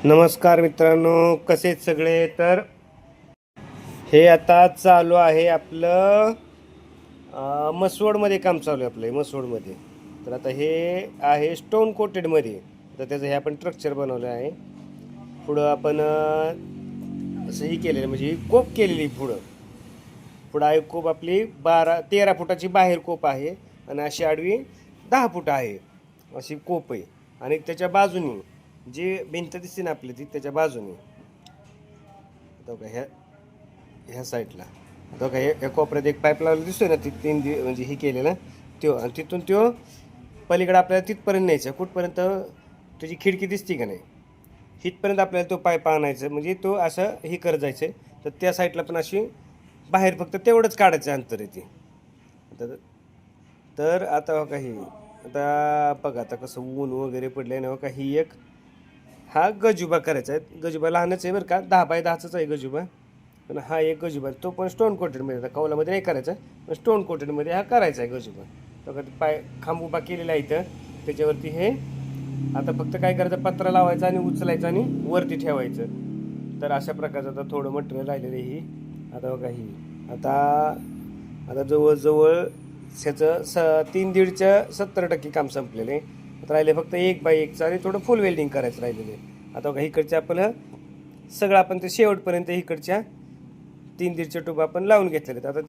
नमस्कार मित्रांनो, कसे आहेत सगळे. तर हे आता चालू आहे आपलं मसवडमध्ये काम चालू आहे आपलं मसवडमध्ये. तर आता हे आहे स्टोन कोटेडमध्ये. तर त्याचं हे आपण स्ट्रक्चर बनवलं आहे. पुढं आपण असं ही केलेलं म्हणजे ही कोप केलेली पुढं पुढं आहे कोप आपली 13 फुटाची बाहेर कोप आहे आणि अशी आडवी 10 फूट आहे अशी कोप आहे. आणि त्याच्या बाजूनी जी भिंत दिसते ना आपली ती त्याच्या बाजूनी का ह्या साईडला का ह्या कोपऱ्यात एक पाईप लावलेला दिसतोय ना ती म्हणजे ही केलेलं त्यो आणि तिथून त्यो पलीकडे आपल्याला तिथपर्यंत न्यायचं. कुठपर्यंत तुझी खिडकी दिसते का नाही हितपर्यंत आपल्याला तो पाईप आणायचं म्हणजे तो असं ही करत जायचं. तर त्या साईडला पण अशी बाहेर फक्त तेवढंच काढायचं अंतर आहे ते. तर आता बघा ही आता बघा आता कसं ऊन वगैरे पडलं आहे ना का ही एक हा गजुबा करायचा आहे. गजुबा लहानच आहे बरं का, 10x10च आहे गजुबा. पण हा एक गजुबा तो पण स्टोन कोटेडमध्ये आता कौलामध्ये नाही करायचा पण स्टोन कोटेडमध्ये हा करायचा आहे गजुबा. तो का पाय खांब उभा केलेला आहे इथं त्याच्यावरती हे आता फक्त काय करायचं पत्रा लावायचा आणि उचलायचं आणि वरती ठेवायचं. तर अशा प्रकारचं आता थोडं मटेरियल राहिलेलं आहे ही. आता बघा ही आता आता जवळजवळ ह्याचं 3.5% काम संपलेलं आहे. आता राहिले फक्त 1x1चं आणि थोडं फुल वेल्डिंग करायचं राहिलेलं आहे. आता बघा इकडच्या आपलं सगळं आपण ते शेवटपर्यंत इकडच्या 3.5 ट्यूब आपण लावून घेतलेले आहेत. आता